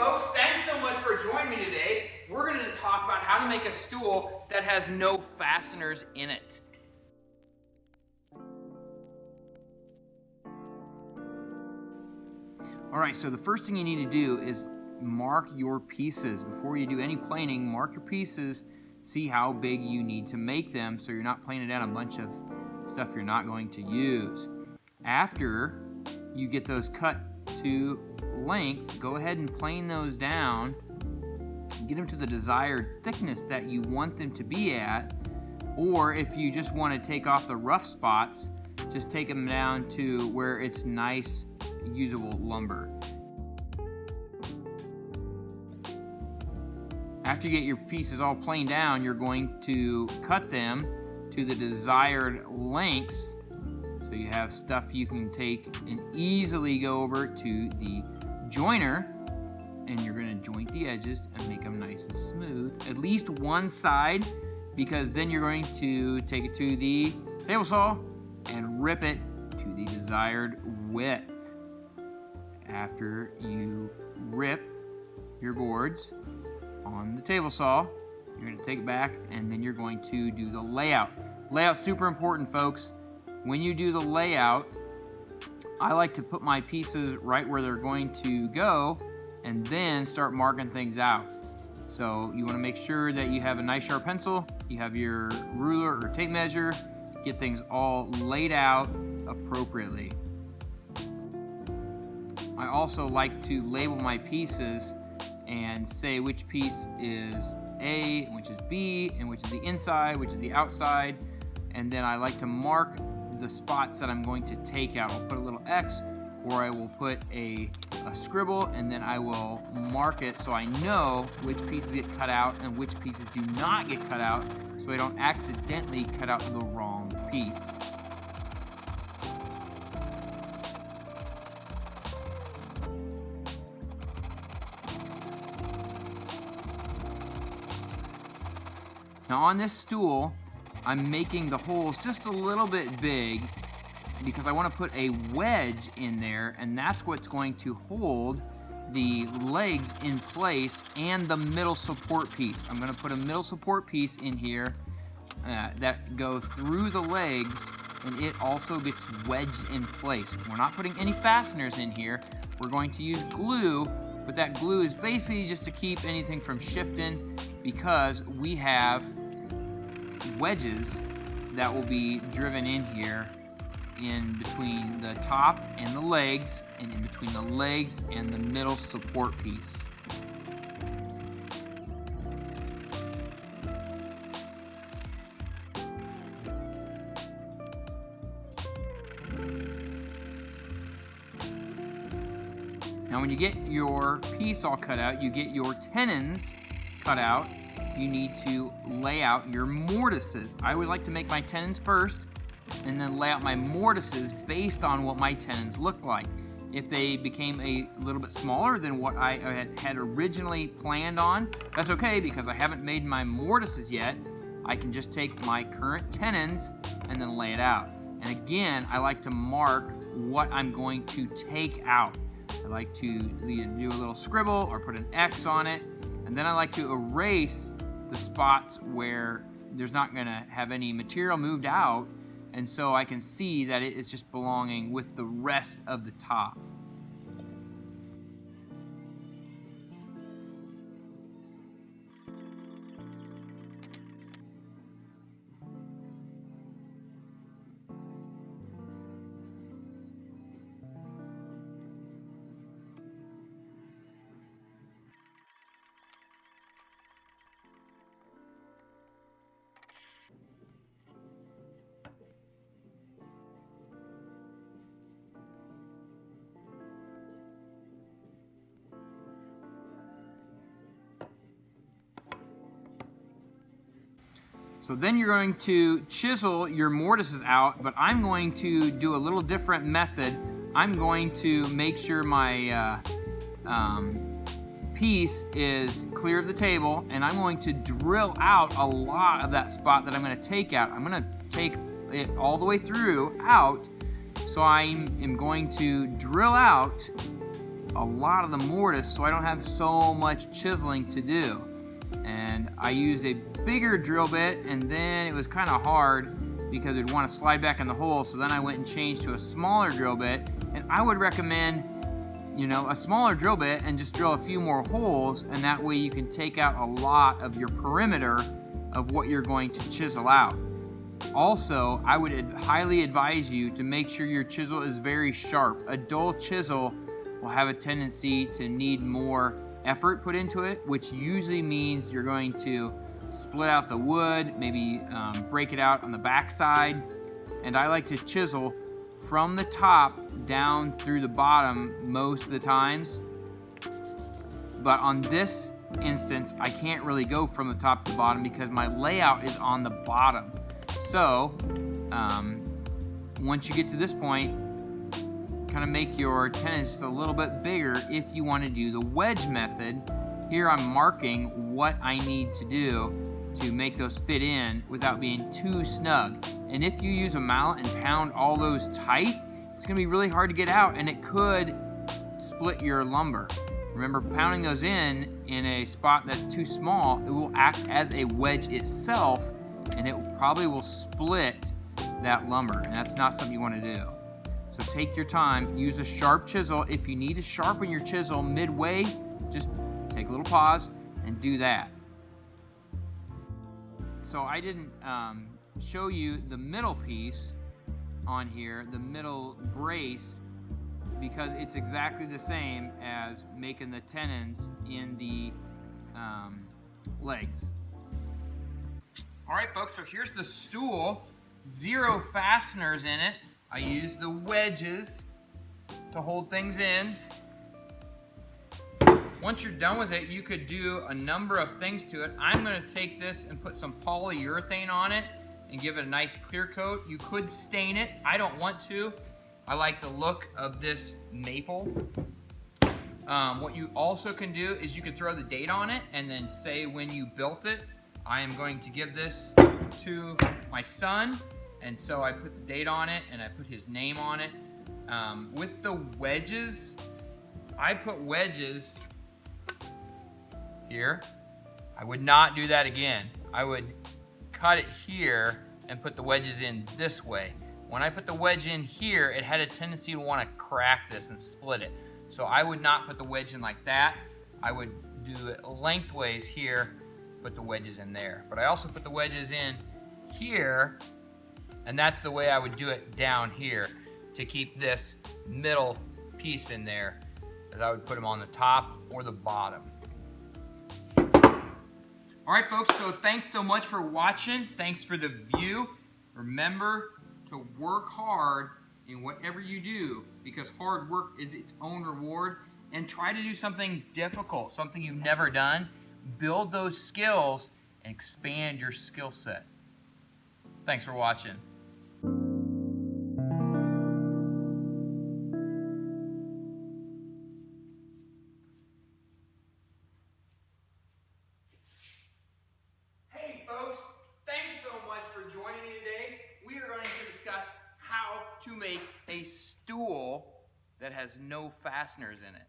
folks, thanks so much for joining me today. We're going to talk about how to make a stool that has no fasteners in it. All right, so the first thing you need to do is mark your pieces. Before you do any planing, mark your pieces, see how big you need to make them so you're not planing down a bunch of stuff you're not going to use. After you get those cut to length, go ahead and plane those down, get them to the desired thickness that you want them to be at, or if you just want to take off the rough spots, just take them down to where it's nice, usable lumber. After you get your pieces all planed down, you're going to cut them to the desired lengths so you have stuff you can take and easily go over to the joiner, and you're going to joint the edges and make them nice and smooth, at least one side, because then you're going to take it to the table saw and rip it to the desired width. After you rip your boards on the table saw, you're going to take it back and then you're going to do the layout. Layout's super important, folks. When you do the layout, I like to put my pieces right where they're going to go and then start marking things out. So you want to make sure that you have a nice sharp pencil, you have your ruler or tape measure, get things all laid out appropriately. I also like to label my pieces and say which piece is A, which is B, and which is the inside, which is the outside. And then I like to mark the spots that I'm going to take out. I'll put a little X, or I will put a scribble, and then I will mark it so I know which pieces get cut out and which pieces do not get cut out, so I don't accidentally cut out the wrong piece. Now on this stool, I'm making the holes just a little bit big because I want to put a wedge in there, and that's what's going to hold the legs in place and the middle support piece. I'm going to put a middle support piece in here that go through the legs, and it also gets wedged in place. We're not putting any fasteners in here. We're going to use glue, but that glue is basically just to keep anything from shifting, because we have wedges that will be driven in here in between the top and the legs, and in between the legs and the middle support piece. Now when you get your piece all cut out, you get your tenons cut out, you need to lay out your mortises. I always like to make my tenons first and then lay out my mortises based on what my tenons look like. If they became a little bit smaller than what I had originally planned on, that's okay, because I haven't made my mortises yet. I can just take my current tenons and then lay it out. And again, I like to mark what I'm going to take out. I like to either do a little scribble or put an X on it, and then I like to erase the spots where there's not going to have any material moved out, and so I can see that it is just belonging with the rest of the top. So then you're going to chisel your mortises out, but I'm going to do a little different method. I'm going to make sure my piece is clear of the table, and I'm going to drill out a lot of that spot that I'm going to take out. I'm going to take it all the way through out, so I am going to drill out a lot of the mortise so I don't have so much chiseling to do. And I used a bigger drill bit, and then it was kind of hard because it'd want to slide back in the hole, so then I went and changed to a smaller drill bit. And I would recommend, you know, a smaller drill bit and just drill a few more holes, and that way you can take out a lot of your perimeter of what you're going to chisel out. Also, I would highly advise you to make sure your chisel is very sharp. A dull chisel will have a tendency to need more effort put into it, which usually means you're going to split out the wood, maybe break it out on the back side. And I like to chisel from the top down through the bottom most of the times. But on this instance, I can't really go from the top to the bottom because my layout is on the bottom. So once you get to this point, kind of make your tenons just a little bit bigger if you want to do the wedge method. Here I'm marking what I need to do to make those fit in without being too snug. And if you use a mallet and pound all those tight, it's going to be really hard to get out, and it could split your lumber. Remember, pounding those in a spot that's too small, it will act as a wedge itself, and it probably will split that lumber, and that's not something you want to do. So take your time, use a sharp chisel. If you need to sharpen your chisel midway, just take a little pause and do that. So I didn't show you the middle piece on here, the middle brace, because it's exactly the same as making the tenons in the legs. All right, folks, so here's the stool. 0 fasteners in it. I use the wedges to hold things in. Once you're done with it, you could do a number of things to it. I'm going to take this and put some polyurethane on it and give it a nice clear coat. You could stain it. I don't want to. I like the look of this maple. What you also can do is you can throw the date on it and then say when you built it. I am going to give this to my son, and so I put the date on it and I put his name on it. With the wedges, I put wedges here. I would not do that again. I would cut it here and put the wedges in this way. When I put the wedge in here, it had a tendency to want to crack this and split it. So I would not put the wedge in like that. I would do it lengthways here, put the wedges in there. But I also put the wedges in here, and that's the way I would do it down here to keep this middle piece in there, as I would put them on the top or the bottom. All right, folks, so thanks so much for watching. Thanks for the view. Remember to work hard in whatever you do, because hard work is its own reward. And try to do something difficult, something you've never done. Build those skills and expand your skill set. Thanks for watching. Hey folks, thanks so much for joining me today. We are going to discuss how to make a stool that has no fasteners in it.